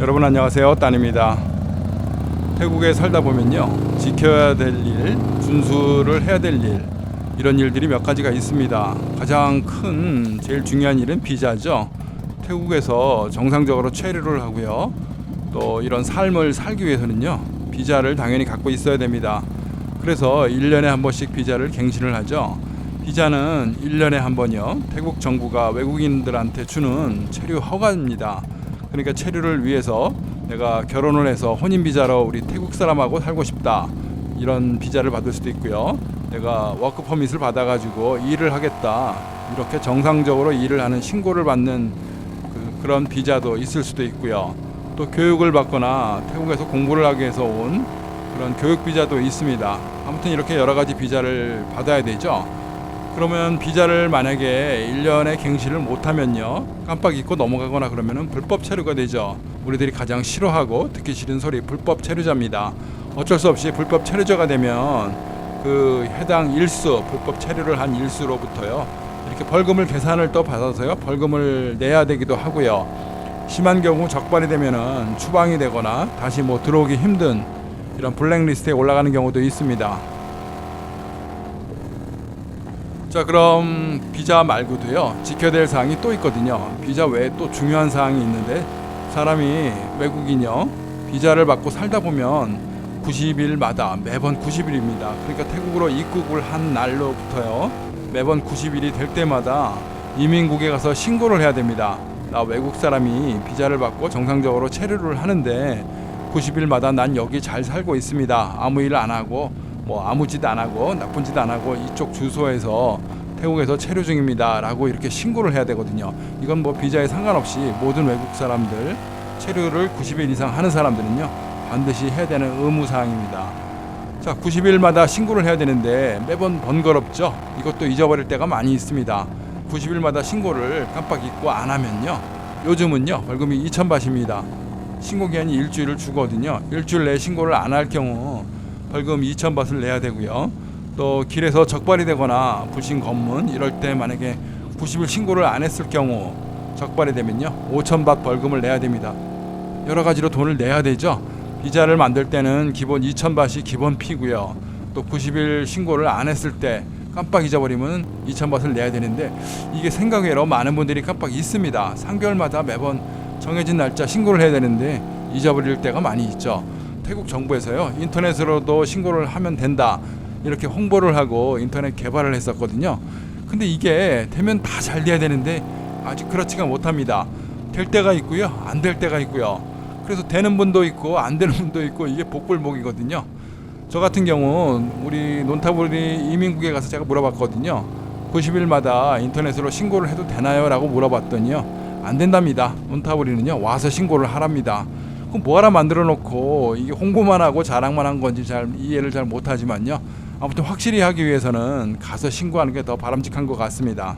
여러분 안녕하세요, 따입니다. 태국에 살다 보면요, 지켜야 될 일, 준수를 해야 될 일, 이런 일들이 몇 가지가 있습니다. 가장 큰 제일 중요한 일은 비자죠. 태국에서 정상적으로 체류를 하고요, 또 이런 삶을 살기 위해서는요, 비자를 당연히 갖고 있어야 됩니다. 그래서 1년에 한 번씩 비자를 갱신을 하죠. 비자는 1년에 한 번요, 태국 정부가 외국인들한테 주는 체류 허가입니다. 그러니까 체류를 위해서 내가 결혼을 해서 혼인 비자로 우리 태국 사람하고 살고 싶다, 이런 비자를 받을 수도 있고요, 내가 워크 퍼밋을 받아가지고 일을 하겠다, 이렇게 정상적으로 일을 하는 신고를 받는 그런 비자도 있을 수도 있고요, 또 교육을 받거나 태국에서 공부를 하기 위해서 온 그런 교육 비자도 있습니다. 아무튼 이렇게 여러 가지 비자를 받아야 되죠. 그러면 비자를 만약에 1년에 갱신을 못하면요, 깜빡 잊고 넘어가거나 그러면은 불법 체류가 되죠. 우리들이 가장 싫어하고 듣기 싫은 소리, 불법 체류자입니다. 어쩔 수 없이 불법 체류자가 되면 그 해당 일수, 불법 체류를 한 일수로부터요, 이렇게 벌금을 계산을 또 받아서요, 벌금을 내야 되기도 하고요. 심한 경우 적발이 되면은 추방이 되거나 다시 들어오기 힘든 이런 블랙리스트에 올라가는 경우도 있습니다. 자, 그럼 비자 말고도요, 지켜야 될 사항이 또 있거든요. 비자 외에 또 중요한 사항이 있는데, 사람이 외국인요, 비자를 받고 살다 보면 90일마다 매번 90일입니다. 그러니까 태국으로 입국을 한 날로부터요, 매번 90일이 될 때마다 이민국에 가서 신고를 해야 됩니다. 나 외국 사람이 비자를 받고 정상적으로 체류를 하는데 90일마다 난 여기 잘 살고 있습니다. 아무 일 안 하고 아무 짓 안 하고 나쁜 짓 안 하고 이쪽 주소에서 태국에서 체류 중입니다 라고 이렇게 신고를 해야 되거든요. 이건 비자에 상관없이 모든 외국 사람들, 체류를 90일 이상 하는 사람들은요, 반드시 해야 되는 의무사항입니다. 자, 90일마다 신고를 해야 되는데 매번 번거롭죠. 이것도 잊어버릴 때가 많이 있습니다. 90일마다 신고를 깜빡 잊고 안 하면요, 요즘은요, 벌금이 2,000바트입니다. 신고 기한이 일주일을 주거든요. 일주일 내에 신고를 안 할 경우 벌금 2,000바트를 내야 되고요. 또 길에서 적발이 되거나 불신 검문 이럴 때 만약에 90일 신고를 안 했을 경우 적발이 되면요, 5,000바트 벌금을 내야 됩니다. 여러 가지로 돈을 내야 되죠. 비자를 만들 때는 기본 2,000바트이 기본 피고요. 또 90일 신고를 안 했을 때 깜빡 잊어버리면 2,000바트를 내야 되는데, 이게 생각외로 많은 분들이 깜빡 잊습니다. 3개월마다 매번 정해진 날짜 신고를 해야 되는데 잊어버릴 때가 많이 있죠. 태국 정부에서요, 인터넷으로도 신고를 하면 된다, 이렇게 홍보를 하고 인터넷 개발을 했었거든요. 근데 이게 되면 다 잘 돼야 되는데 아직 그렇지가 못합니다. 될 때가 있고요, 안 될 때가 있고요. 그래서 되는 분도 있고 안 되는 분도 있고, 이게 복불복이거든요. 저 같은 경우 우리 논타부리 이민국에 가서 제가 물어봤거든요. 90일마다 인터넷으로 신고를 해도 되나요? 라고 물어봤더니요, 안 된답니다. 논타부리는요, 와서 신고를 하랍니다. 그럼 뭐하러 만들어 놓고 이게 홍보만 하고 자랑만 한 건지 이해를 잘 못하지만요, 아무튼 확실히 하기 위해서는 가서 신고하는 게 더 바람직한 것 같습니다.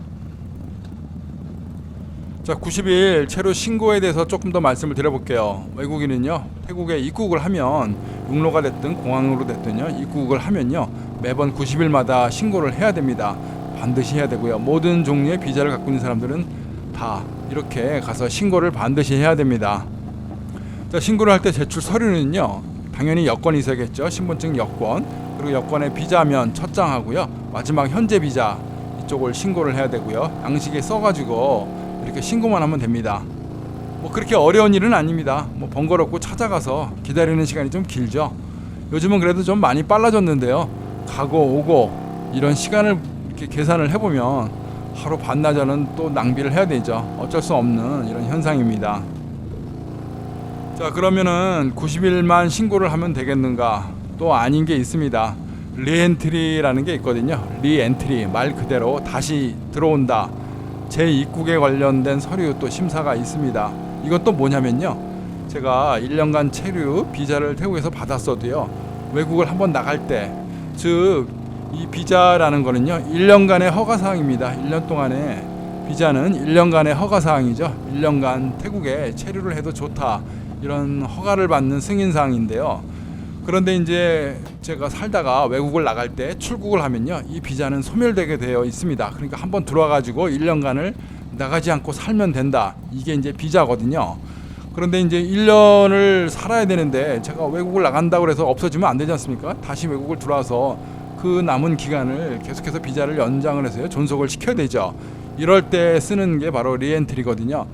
자, 90일 체류 신고에 대해서 조금 더 말씀을 드려볼게요. 외국인은요, 태국에 입국을 하면 육로가 됐든 공항으로 됐든요, 입국을 하면요, 매번 90일마다 신고를 해야 됩니다. 반드시 해야 되고요. 모든 종류의 비자를 갖고 있는 사람들은 다 이렇게 가서 신고를 반드시 해야 됩니다. 자, 신고를 할 때 제출 서류는요, 당연히 여권이 있어야겠죠. 신분증 여권, 그리고 여권에 비자면 첫 장하고요, 마지막 현재 비자 이쪽을 신고를 해야 되고요. 양식에 써가지고 이렇게 신고만 하면 됩니다. 그렇게 어려운 일은 아닙니다. 번거롭고 찾아가서 기다리는 시간이 좀 길죠. 요즘은 그래도 좀 많이 빨라졌는데요, 가고 오고 이런 시간을 이렇게 계산을 해보면 하루 반나절은 또 낭비를 해야 되죠. 어쩔 수 없는 이런 현상입니다. 자, 그러면은 90일만 신고를 하면 되겠는가? 또 아닌 게 있습니다. 리엔트리라는 게 있거든요. 리엔트리, 말 그대로 다시 들어온다, 재입국에 관련된 서류 또 심사가 있습니다. 이건 또 뭐냐면요, 제가 1년간 체류 비자를 태국에서 받았어도요, 외국을 한번 나갈 때, 즉 이 비자라는 거는요, 1년간의 허가사항입니다. 1년 동안의 비자는 1년간의 허가사항이죠. 1년간 태국에 체류를 해도 좋다, 이런 허가를 받는 승인사항인데요. 그런데 이제 제가 살다가 외국을 나갈 때 출국을 하면요, 이 비자는 소멸되게 되어 있습니다. 그러니까 한번 들어와가지고 1년간을 나가지 않고 살면 된다, 이게 이제 비자거든요. 그런데 이제 1년을 살아야 되는데 제가 외국을 나간다고 해서 없어지면 안 되지 않습니까? 다시 외국을 들어와서 그 남은 기간을 계속해서 비자를 연장을 해서요, 존속을 시켜야 되죠. 이럴 때 쓰는 게 바로 리엔트리거든요.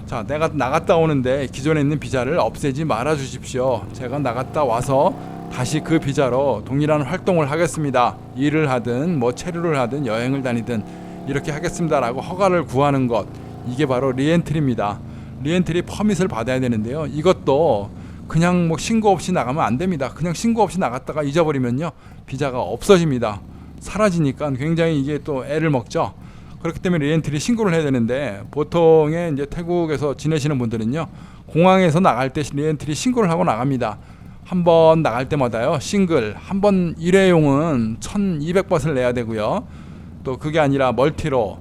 자, 내가 나갔다 오는데 기존에 있는 비자를 없애지 말아 주십시오. 제가 나갔다 와서 다시 그 비자로 동일한 활동을 하겠습니다. 일을 하든 뭐 체류를 하든 여행을 다니든 이렇게 하겠습니다라고 허가를 구하는 것, 이게 바로 리엔트리입니다. 리엔트리 퍼밋을 받아야 되는데요. 이것도 그냥 뭐 신고 없이 나가면 안 됩니다. 그냥 신고 없이 나갔다가 잊어버리면요, 비자가 없어집니다. 사라지니까 굉장히 이게 또 애를 먹죠. 그렇기 때문에 리엔트리 신고를 해야 되는데, 보통의 이제 태국에서 지내시는 분들은요, 공항에서 나갈 때 리엔트리 신고를 하고 나갑니다. 한 번 나갈 때마다요, 싱글 한 번 일회용은 1200바트를 내야 되고요. 또 그게 아니라 멀티로,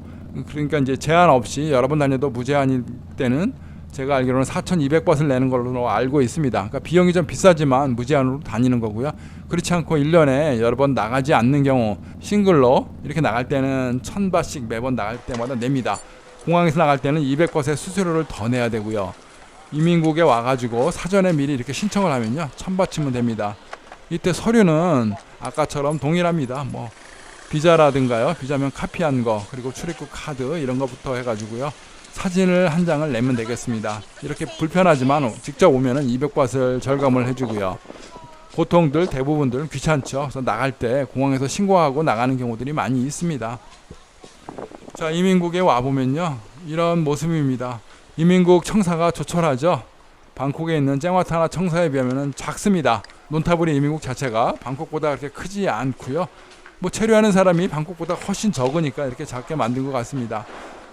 그러니까 이제 제한 없이 여러 번 다녀도 무제한일 때는 제가 알기로는 4200바트를 내는 걸로 알고 있습니다. 그러니까 비용이 좀 비싸지만 무제한으로 다니는 거고요. 그렇지 않고 1년에 여러 번 나가지 않는 경우 싱글로 이렇게 나갈 때는 1000바트씩 매번 나갈 때마다 냅니다. 공항에서 나갈 때는 200바트의 수수료를 더 내야 되고요. 이민국에 와가지고 사전에 미리 이렇게 신청을 하면요, 1000바트면 됩니다. 이때 서류는 아까처럼 동일합니다. 뭐 비자라든가요, 비자면 카피한 거, 그리고 출입국 카드 이런 거부터 해가지고요, 사진을 한 장을 내면 되겠습니다. 이렇게 불편하지만 직접 오면은 200바트를 절감을 해주고요. 보통들 대부분들 귀찮죠. 그래서 나갈 때 공항에서 신고하고 나가는 경우들이 많이 있습니다. 자, 이민국에 와 보면요, 이런 모습입니다. 이민국 청사가 조촐하죠. 방콕에 있는 쨍와타나 청사에 비하면 작습니다. 논타부리 이민국 자체가 방콕보다 그렇게 크지 않고요. 뭐 체류하는 사람이 방콕보다 훨씬 적으니까 이렇게 작게 만든 것 같습니다.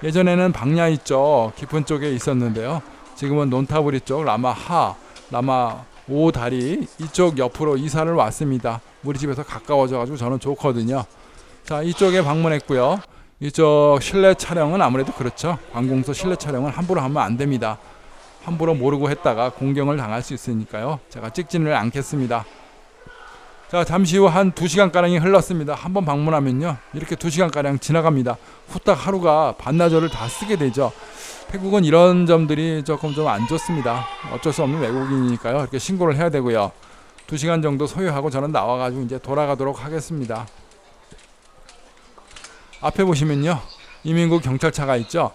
예전에는 방야이 쪽 깊은 쪽에 있었는데요, 지금은 논타부리 쪽 라마하, 라마5 다리 이쪽 옆으로 이사를 왔습니다. 우리 집에서 가까워져 가지고 저는 좋거든요. 자, 이쪽에 방문했고요. 이쪽 실내 촬영은 아무래도 그렇죠. 관공서 실내 촬영은 함부로 하면 안 됩니다. 함부로 모르고 했다가 공경을 당할 수 있으니까요, 제가 찍지는 않겠습니다. 자, 잠시 후 한 2시간가량이 흘렀습니다. 한번 방문하면요, 이렇게 2시간가량 지나갑니다. 후딱 하루가 반나절을 다 쓰게 되죠. 태국은 이런 점들이 조금 좀 안 좋습니다. 어쩔 수 없는 외국인이니까요, 이렇게 신고를 해야 되고요. 2시간 정도 소요하고 저는 나와가지고 이제 돌아가도록 하겠습니다. 앞에 보시면요, 이민국 경찰차가 있죠.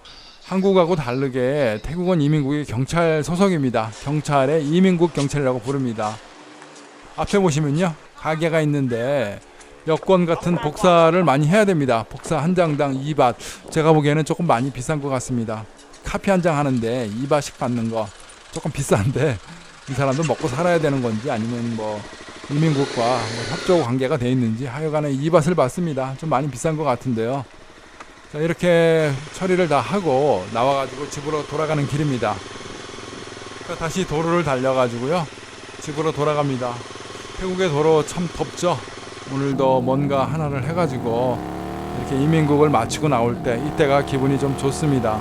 한국하고 다르게 태국은 이민국이 경찰 소속입니다. 경찰의 이민국 경찰이라고 부릅니다. 앞에 보시면요, 가게가 있는데 여권 같은 복사를 많이 해야 됩니다. 복사 한 장당 2밭. 제가 보기에는 조금 많이 비싼 것 같습니다. 카피 한 장 하는데 2밭씩 받는 거 조금 비싼데, 이 사람도 먹고 살아야 되는 건지 아니면 뭐 이민국과 뭐 협조 관계가 돼 있는지 하여간에 2밭을 받습니다. 좀 많이 비싼 것 같은데요. 자, 이렇게 처리를 다 하고 나와가지고 집으로 돌아가는 길입니다. 자, 다시 도로를 달려가지고요, 집으로 돌아갑니다. 태국의 도로 참 덥죠. 오늘도 뭔가 하나를 해가지고 이렇게 이민국을 마치고 나올 때, 이때가 기분이 좀 좋습니다.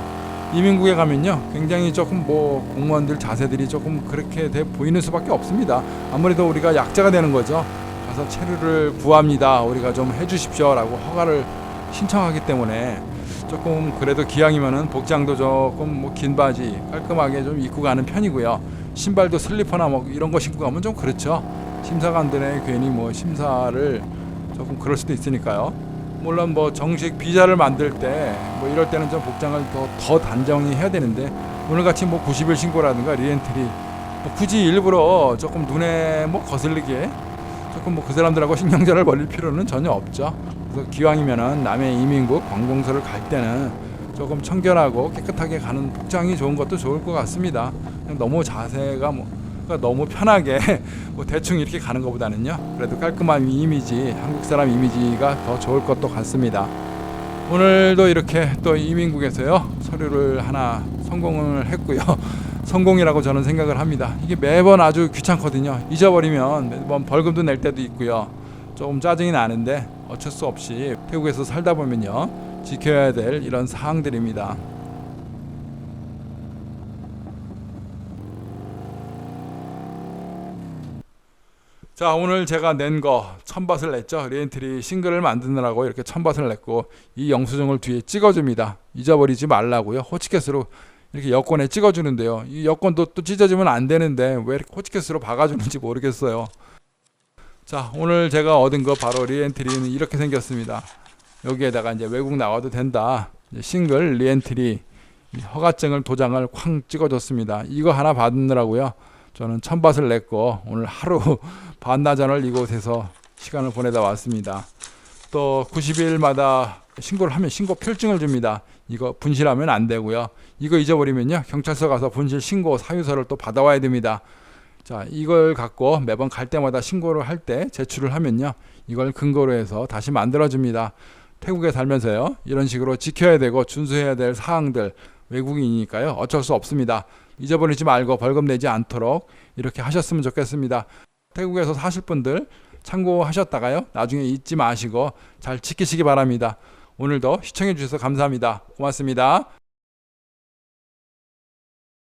이민국에 가면요, 굉장히 조금 뭐 공무원들 자세들이 조금 그렇게 돼 보이는 수밖에 없습니다. 아무래도 우리가 약자가 되는 거죠. 가서 체류를 구합니다, 우리가 좀 해주십시오 라고 허가를 신청하기 때문에 조금 그래도 기왕이면은 복장도 조금 뭐 긴 바지 깔끔하게 좀 입고 가는 편이고요. 신발도 슬리퍼나 뭐 이런 거 신고 가면 좀 그렇죠. 심사관들의 괜히 뭐 심사를 조금 그럴 수도 있으니까요. 물론 뭐 정식 비자를 만들 때 뭐 이럴 때는 좀 복장을 더 단정히 해야 되는데, 오늘같이 뭐 90일 신고라든가 리엔트리 뭐 굳이 일부러 조금 눈에 뭐 거슬리게 조금 뭐 그 사람들하고 신경전을 벌일 필요는 전혀 없죠. 그래서 기왕이면은 남의 이민국 관공서를 갈 때는 조금 청결하고 깨끗하게 가는 복장이 좋은 것도 좋을 것 같습니다. 너무 자세가 너무 편하게 뭐 대충 이렇게 가는 것보다는요, 그래도 깔끔한 이미지, 한국 사람 이미지가 더 좋을 것도 같습니다. 오늘도 이렇게 또 이민국에서요, 서류를 하나 성공을 했고요. 성공이라고 저는 생각을 합니다. 이게 매번 아주 귀찮거든요. 잊어버리면 매번 벌금도 낼 때도 있고요. 조금 짜증이 나는데 어쩔 수 없이 태국에서 살다 보면요, 지켜야 될 이런 사항들입니다. 자, 오늘 제가 낸 거 1000바트를 냈죠. 리엔트리 싱글을 만드느라고 이렇게 1000바트를 냈고, 이 영수증을 뒤에 찍어줍니다. 잊어버리지 말라고요. 호치켓으로 이렇게 여권에 찍어주는데요. 이 여권도 또 찢어지면 안 되는데 왜 이렇게 호치키스로 박아주는지 모르겠어요. 자, 오늘 제가 얻은 거 바로 리엔트리는 이렇게 생겼습니다. 여기에다가 이제 외국 나와도 된다. 이제 싱글 리엔트리 허가증을 도장을 쾅 찍어줬습니다. 이거 하나 받느라고요. 저는 천밭을 냈고 오늘 하루 반나절을 이곳에서 시간을 보내다 왔습니다. 또 90일마다 신고를 하면 신고 필증을 줍니다. 이거 분실하면 안 되고요. 이거 잊어버리면요, 경찰서 가서 분실 신고 사유서를 또 받아와야 됩니다. 자, 이걸 갖고 매번 갈 때마다 신고를 할 때 제출을 하면요, 이걸 근거로 해서 다시 만들어줍니다. 태국에 살면서요, 이런 식으로 지켜야 되고 준수해야 될 사항들, 외국인이니까요, 어쩔 수 없습니다. 잊어버리지 말고 벌금 내지 않도록 이렇게 하셨으면 좋겠습니다. 태국에서 사실 분들 참고하셨다가요, 나중에 잊지 마시고 잘 지키시기 바랍니다. 오늘도 시청해 주셔서 감사합니다. 고맙습니다.